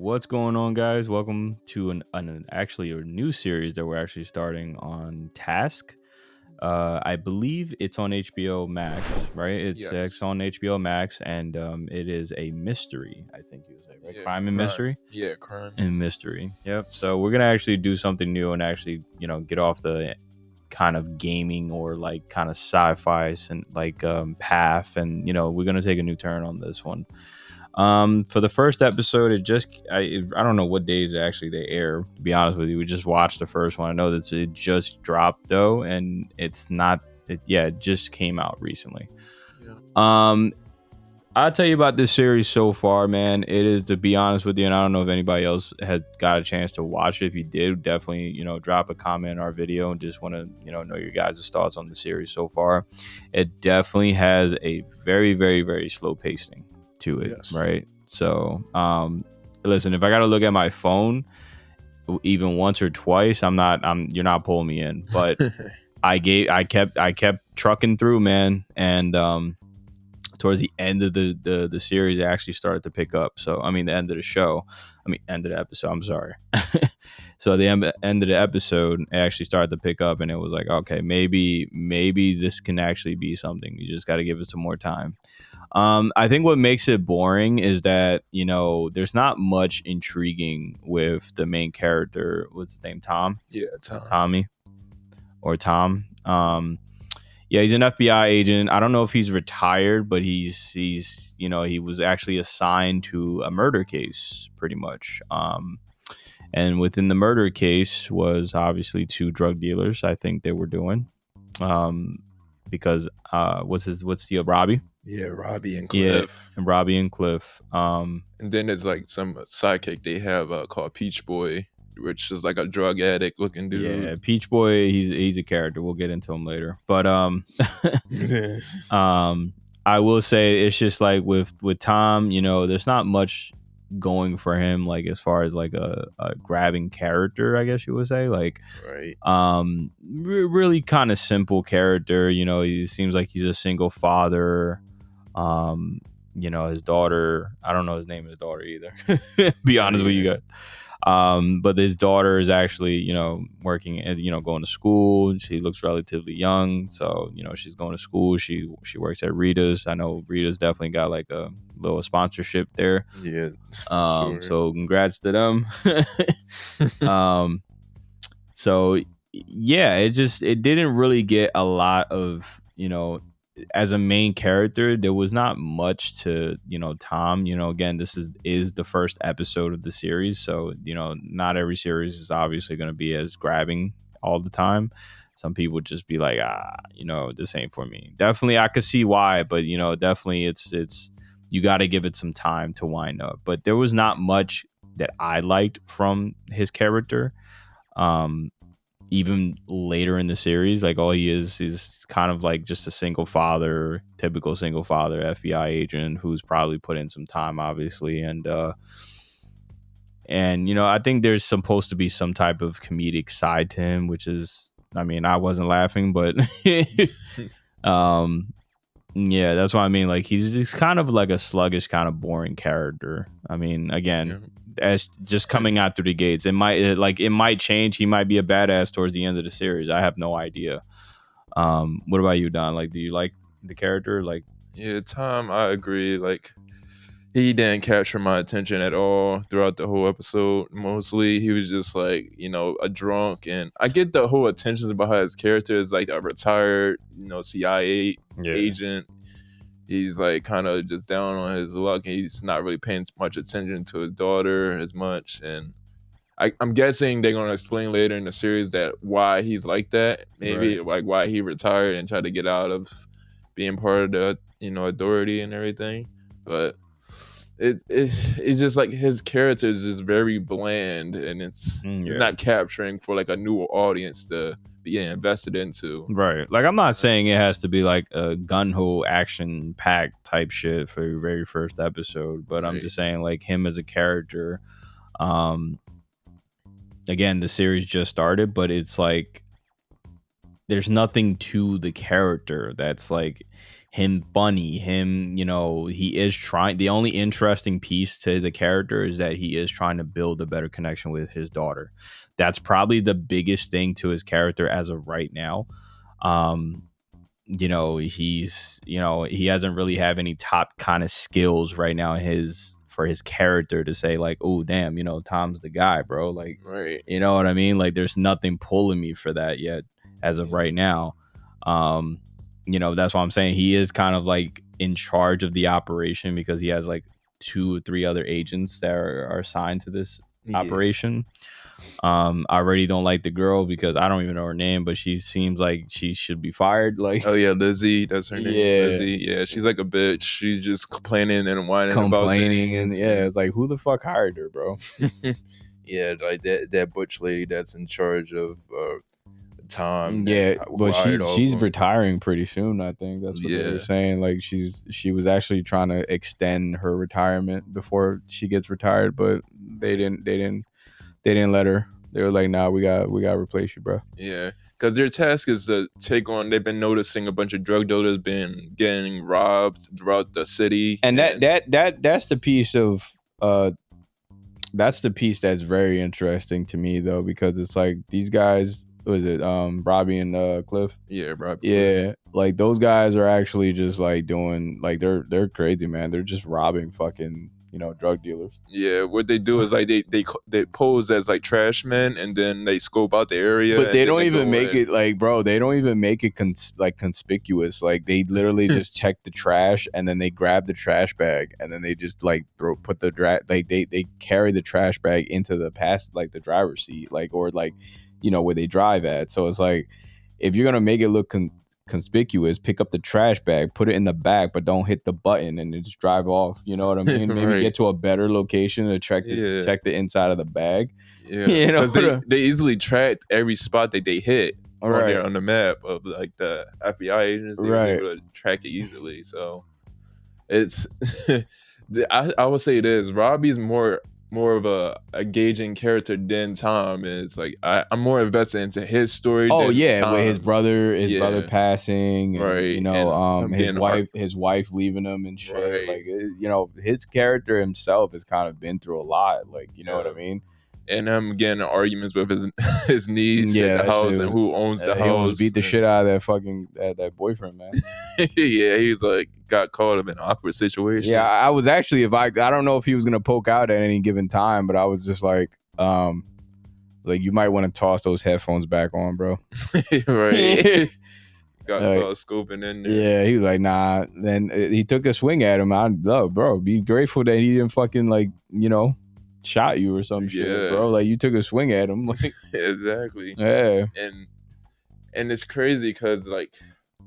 What's going on, guys? Welcome to actually a new series that we're actually starting on Task. I believe it's on HBO Max, right? It's Yes. on HBO Max, and it is a mystery. I think you would say, right? Yeah, Crime and crime. mystery Yeah, crime. and mystery. Yep. So we're gonna actually do something new and actually, get off the kind of gaming or like kind of sci-fi and like path, and we're gonna take a new turn on this one. For the first episode, I don't know what days actually they air. To be honest with you, we just watched the first one. I know that it just dropped though, and it's not. It just came out recently. Yeah. I'll tell you about this series so far, man. It is, to be honest with you, and I don't know if anybody else has got a chance to watch it. If you did, definitely drop a comment in our video and just want to know your guys' thoughts on the series so far. It definitely has a very, very, very slow pacing to it, Yes. right? So, listen, if I got to look at my phone even once or twice, you're not pulling me in. But I kept trucking through, man, and towards the end of the series, it actually started to pick up. So, I mean, the end of the show, end of the episode. I'm sorry. So the end of the episode, it actually started to pick up, and it was like, okay, maybe this can actually be something. You just got to give it some more time. I think what makes it boring is that there's not much intriguing with the main character. What's his name? Tom? Yeah, Tom. Tommy or Tom. Yeah, he's an FBI agent. I don't know if he's retired, but he was actually assigned to a murder case, pretty much. And within the murder case was obviously two drug dealers. I think they were doing, because what's the Robbie? Yeah, Robbie and Yeah, Cliff. and Robbie and Cliff. And then there's like some sidekick they have called Peach Boy, which is like a drug addict looking dude. Yeah, Peach Boy. He's a character. We'll get into him later. But I will say it's just like with Tom. There's not much going for him, like as far as like a grabbing character, I guess you would say. Like, Right. really kind of simple character. He seems like he's a single father. His daughter, I don't know his name of his daughter either. Be honest with you guys. But his daughter is actually, working and, going to school. She looks relatively young. So, she's going to school. She works at Rita's. I know Rita's definitely got like a little sponsorship there. Yeah. Sure. So congrats to them. So yeah, it didn't really get a lot of, as a main character, there was not much to, Tom. Again, this is the first episode of the series, so not every series is obviously going to be as grabbing all the time. Some people just be like, this ain't for me. Definitely, I could see why, but definitely, it's you got to give it some time to wind up. But there was not much that I liked from his character. Even later in the series, like all he is kind of like just a typical single father FBI agent who's probably put in some time, obviously, and I think there's supposed to be some type of comedic side to him, which is, I mean, I wasn't laughing, but yeah, that's what I mean. Like he's kind of like a sluggish, kind of boring character. I mean, again. Yeah. As just coming out through the gates, it might change. He might be a badass towards the end of the series. I have no idea. What about you, Don? Like, do you like the character? Like, Yeah, Tom, I agree. Like, he didn't capture my attention at all throughout the whole episode. Mostly, he was just like, a drunk. And I get the whole attention behind his character is like a retired, CIA agent. He's like kind of just down on his luck, and he's not really paying much attention to his daughter as much. And I'm guessing they're gonna explain later in the series that why he's like that. Maybe like why he retired and tried to get out of being part of the authority and everything. But it's just like his character is just very bland, and it's not capturing for like a new audience to be invested into. Right. Like, I'm not saying it has to be like a gun-ho action packed type shit for your very first episode, but I'm just saying like him as a character. Again, the series just started, but it's like there's nothing to the character that's like him funny, him, he is trying. The only interesting piece to the character is that he is trying to build a better connection with his daughter. That's probably the biggest thing to his character as of right now. um he hasn't really have any top kind of skills right now for his character to say like, oh damn, Tom's the guy, bro. Like, Right. you know what I mean? Like, there's nothing pulling me for that yet as of right now. That's why I'm saying he is kind of like in charge of the operation, because he has like 2 or 3 other agents that are assigned to this operation. I already don't like the girl because I don't even know her name, but she seems like she should be fired. Like, Oh yeah, Lizzie, that's her name. yeah, Lizzie. Yeah, she's like a bitch. She's just complaining and whining about complaining, and things. it's like, who the fuck hired her, bro? Yeah, like that butch lady that's in charge of Tom. Yeah, that but hired all of she's them. retiring pretty soon. I think that's what they were Yeah. saying. Like, she was actually trying to extend her retirement before she gets retired, but they didn't let her. They were like, nah, we got to replace you, bro. Yeah, because their task is to take on. They've been noticing a bunch of drug dealers been getting robbed throughout the city, And that's the piece of that's the piece that's very interesting to me, though, because it's like these guys, was it Robbie and Cliff? Yeah, Robbie. Yeah, like those guys are actually just like doing, like, they're crazy, man. They're just robbing fucking drug dealers. Yeah, what they do is like they pose as like trash men, and then they scope out the area. But they and then don't even go make in. it, like, bro, they don't even make it conspicuous. Like, they literally just check the trash, and then they grab the trash bag, and then they just like put the like they carry the trash bag into the the driver's seat, like, or like, where they drive at. So it's like, if you're gonna make it look conspicuous, pick up the trash bag, put it in the back, but don't hit the button and then just drive off. You know what I mean? Maybe Right. get to a better location to check the inside of the bag. Yeah, You know, because they easily tracked every spot that they hit Right. on the map of like the FBI agents. They Right. were able to track it easily. So it's I would say this: Robbie's more of a engaging character than Tom is. Like, I'm more invested into his story. Oh than yeah, with his Tom's. brother Yeah. passing, and, Right, and him his being his wife leaving him and shit. Right. Like, his character himself has kind of been through a lot. Like, you know what I mean? And him getting in arguments with his niece Yeah, at the that house, shit and was- who owns the He house. almost beat the shit out of that fucking that boyfriend, man. Yeah, he's like got caught up in an awkward situation. Yeah, I was actually, I don't know if he was gonna poke out at any given time, but I was just like, you might want to toss those headphones back on, bro. Right. Got Like, scoping in there. Yeah, he was like, nah. Then he took a swing at him. I love, bro. Be grateful that he didn't fucking, like, shot you or some shit, Yeah. bro. Like, you took a swing at him. Like, Exactly. yeah. And it's crazy because like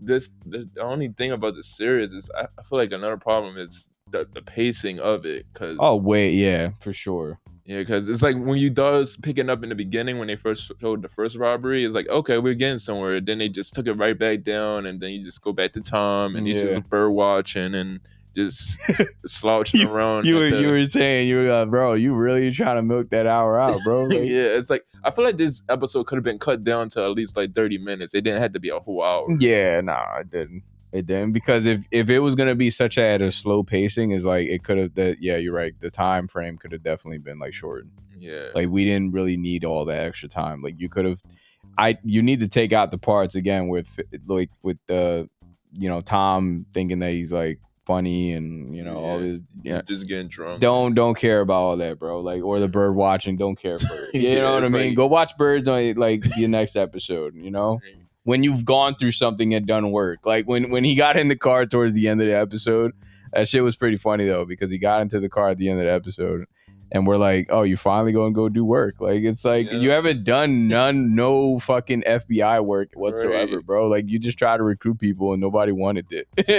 the only thing about the series is I feel like another problem is the pacing of it. Cause Oh wait, yeah, for sure. yeah, because it's like when you does picking up in the beginning when they first showed the first robbery, it's like, okay, we're getting somewhere. Then they just took it right back down, and then you just go back to Tom, and he's Yeah. just bird watching and just slouching around. You were saying, bro, you really trying to milk that hour out, bro? Like, Yeah, it's like I feel like this episode could have been cut down to at least like 30 minutes. It didn't have to be a whole hour. Yeah, nah, it didn't. It didn't, because if it was gonna be such at a slow pacing, is like it could have. Yeah, you're right. The time frame could have definitely been like shortened. Yeah, Like, we didn't really need all that extra time. Like, you could have. You need to take out the parts again with the, Tom thinking that he's like funny and all this. Yeah, just getting drunk. Don't care about all that, bro. Like, or the bird watching. Don't care for it. You know what I mean? like- Go watch birds on like the next episode. When you've gone through something and done work. Like when he got in the car towards the end of the episode, that shit was pretty funny though, because he got into the car at the end of the episode and we're like, oh, you finally gonna go do work. Like, it's like, you haven't done no fucking FBI work whatsoever, Right. bro. Like, you just try to recruit people and nobody wanted it. Yeah,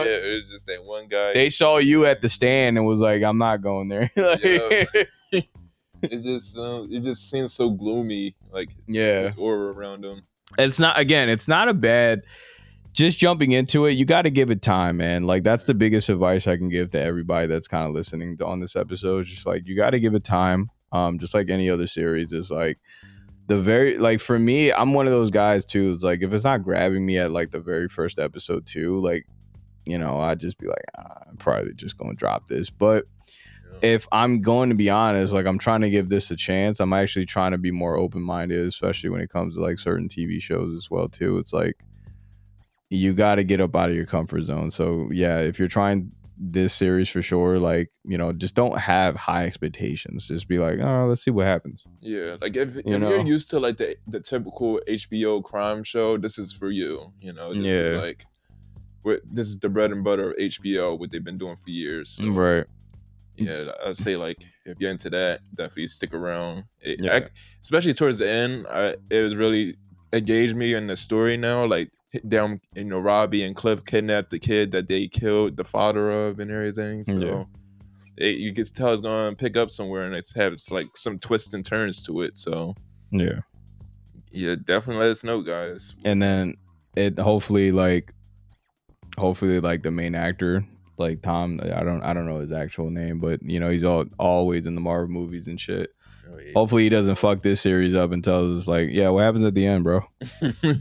it was just that one guy. They saw you at the stand and was like, I'm not going there. Yeah. it just seems so gloomy, like Yeah. this aura around him. It's not a bad, just jumping into it. You got to give it time, man. Like, that's the biggest advice I can give to everybody that's kind of listening on this episode. It's just like, you got to give it time. Just like any other series, is like for me, I'm one of those guys too. It's like, if it's not grabbing me at like the very first episode too, like, I'd just be like, I'm probably just gonna drop this. But Yeah. if I'm going to be honest, like I'm trying to give this a chance. I'm actually trying to be more open minded, especially when it comes to like certain TV shows as well too. It's like you got to get up out of your comfort zone. So yeah, if you're trying this series for sure, like just don't have high expectations. Just be like, oh, let's see what happens. Yeah, like if You you're know? used to like the typical HBO crime show, this is for you. This is Yeah. like this is the bread and butter of HBO, what they've been doing for years. So, Right. yeah, I'd say like if you're into that, definitely stick around. Yeah. Especially towards the end, it was really engaged me in the story now. Like down, Robbie and Cliff kidnapped the kid that they killed the father of and everything. So you can tell it's gonna pick up somewhere, and it's like some twists and turns to it. So Yeah. Definitely let us know, guys. And then it hopefully like the main actor, like Tom, I don't know his actual name, but he's always in the Marvel movies and shit. Oh, yeah. Hopefully he doesn't fuck this series up and tells us like, yeah, what happens at the end, bro?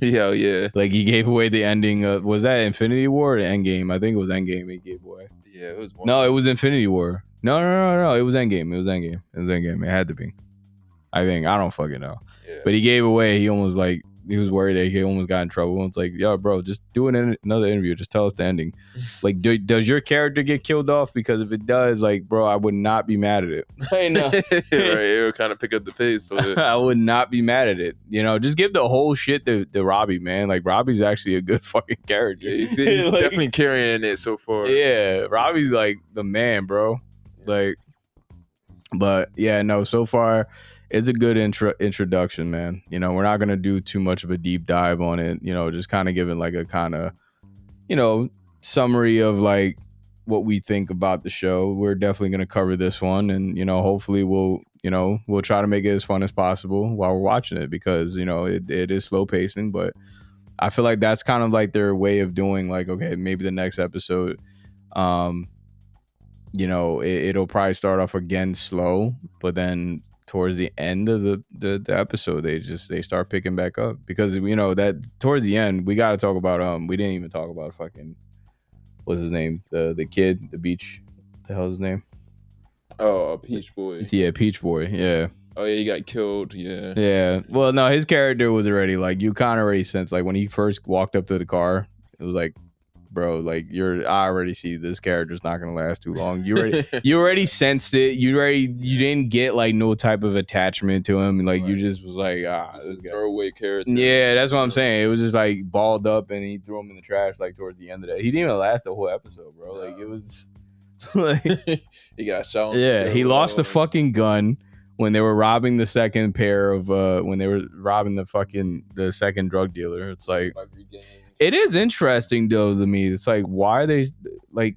Yeah. Like he gave away the ending of, was that Infinity War or Endgame? I think it was Endgame he gave away. Yeah, it was one. No, it was Infinity War. No. It was Endgame. It had to be. I think. I don't fucking know. Yeah. But he gave away. He almost like, he was worried that he almost got in trouble. It's like, yo, bro, just do another interview. Just tell us the ending. Like, does your character get killed off? Because if it does, like, bro, I would not be mad at it. I know. Right, it would kind of pick up the pace. So I would not be mad at it. Just give the whole shit to Robbie, man. Like, Robbie's actually a good fucking character. yeah, he's Like, definitely carrying it so far. Yeah, Robbie's like the man, bro. Like, but yeah, no, so far it's a good introduction, man. We're not gonna do too much of a deep dive on it. Just kind of giving like a kind of, summary of like what we think about the show. We're definitely gonna cover this one, and hopefully we'll try to make it as fun as possible while we're watching it, because it is slow pacing, but I feel like that's kind of like their way of doing like, okay, maybe the next episode, it'll probably start off again slow, but then towards the end of the episode they start picking back up, because that towards the end we got to talk about we didn't even talk about fucking, what's his name, the kid, the beach, the hell's his name? Oh, Peach Boy. Yeah, Peach Boy. Yeah. Oh yeah, he got killed. Yeah. Yeah. Well, no, his character was already like, you kind of already sensed, like when he first walked up to the car, it was like, bro, like I already see this character's not gonna last too long. You already sensed it. You didn't get like no type of attachment to him. Like, right. You just was like, this guy. Throwaway character. Yeah, that's what I'm saying. It was just like balled up, and he threw him in the trash like towards the end of that. He didn't even last the whole episode, bro. Like, it was like he got shot. Yeah, he lost the fucking gun when they were robbing the second pair of when they were robbing the second drug dealer. It's like, it is interesting though to me. It's like, why are they like,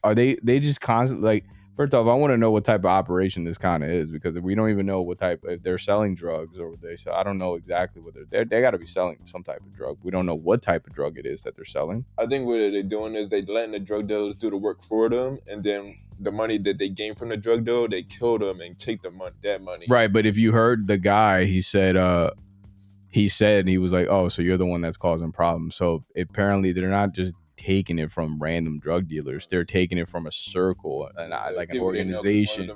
are they just constantly like, first off, I want to know what type of operation this kind of is, because if we don't even know what type, if they're selling drugs or they sell, I don't know exactly what they got to be selling some type of drug. We don't know what type of drug it is that they're selling. I think what they're doing is they letting the drug dealers do the work for them, and then the money that they gain from the drug deal, they kill them and take that money. Right, but if you heard the guy, he said he was like, oh, so you're the one that's causing problems. So apparently they're not just taking it from random drug dealers. They're taking it from a circle and like an organization.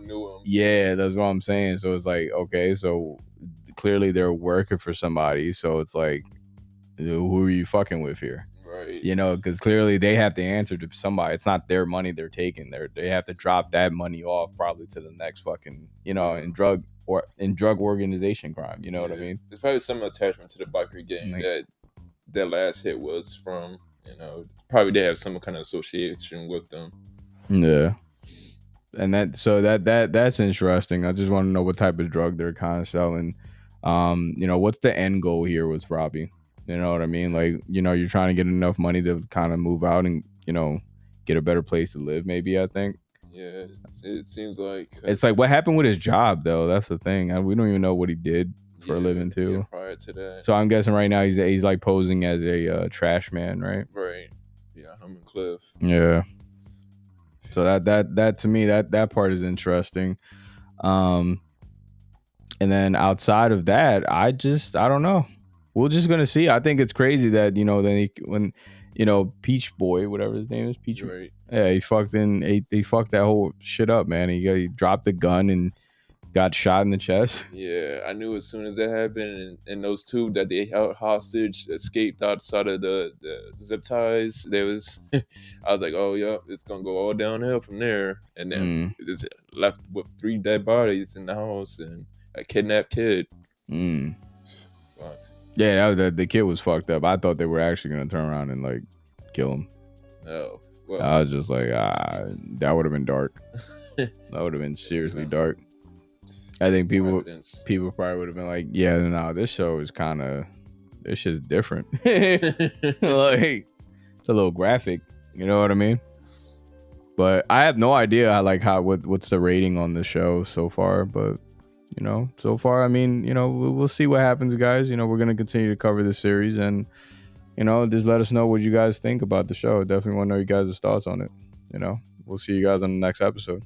Yeah, that's what I'm saying. So it's like, okay, so clearly they're working for somebody. So it's like, who are you fucking with here? Right. Because clearly they have to answer to somebody. It's not their money they're taking. They have to drop that money off probably to the next fucking, in drug organization crime. You know what I mean? There's probably some attachment to the biker gang that their last hit was from. Probably they have some kind of association with them. Yeah. And that's interesting. I just want to know what type of drug they're kind of selling. What's the end goal here with Robbie? You know what I mean? Like, you're trying to get enough money to kind of move out and, get a better place to live, maybe, I think. Yeah, it seems like. It's like, what happened with his job, though? That's the thing. We don't even know what he did for a living, too. Yeah, prior to that. So I'm guessing right now he's like posing as a trash man, right? Right. Yeah, him and Cliff. Yeah. So that to me, that part is interesting. And then outside of that, I don't know. We're just gonna see. I think it's crazy that when Peach Boy, whatever his name is, Peach. Right. Yeah, he fucked that whole shit up, man. He dropped the gun and got shot in the chest. Yeah, I knew as soon as that happened, and those two that they held hostage escaped outside of the zip ties. There was, I was like, oh yeah, it's gonna go all downhill from there. And then it's left with 3 dead bodies in the house and a kidnapped kid. But Yeah, the kid was fucked up. I thought they were actually gonna turn around and like kill him. no, well, I was just like, that would have been dark. That would have been seriously dark. I think people probably would have been like, yeah, no, this show is this shit's different. Like, it's a little graphic, you know what I mean? But I have no idea what's the rating on the show so far, but so far, I mean, we'll see what happens, guys. We're going to continue to cover this series, and just let us know what you guys think about the show. Definitely want to know you guys' thoughts on it. We'll see you guys on the next episode.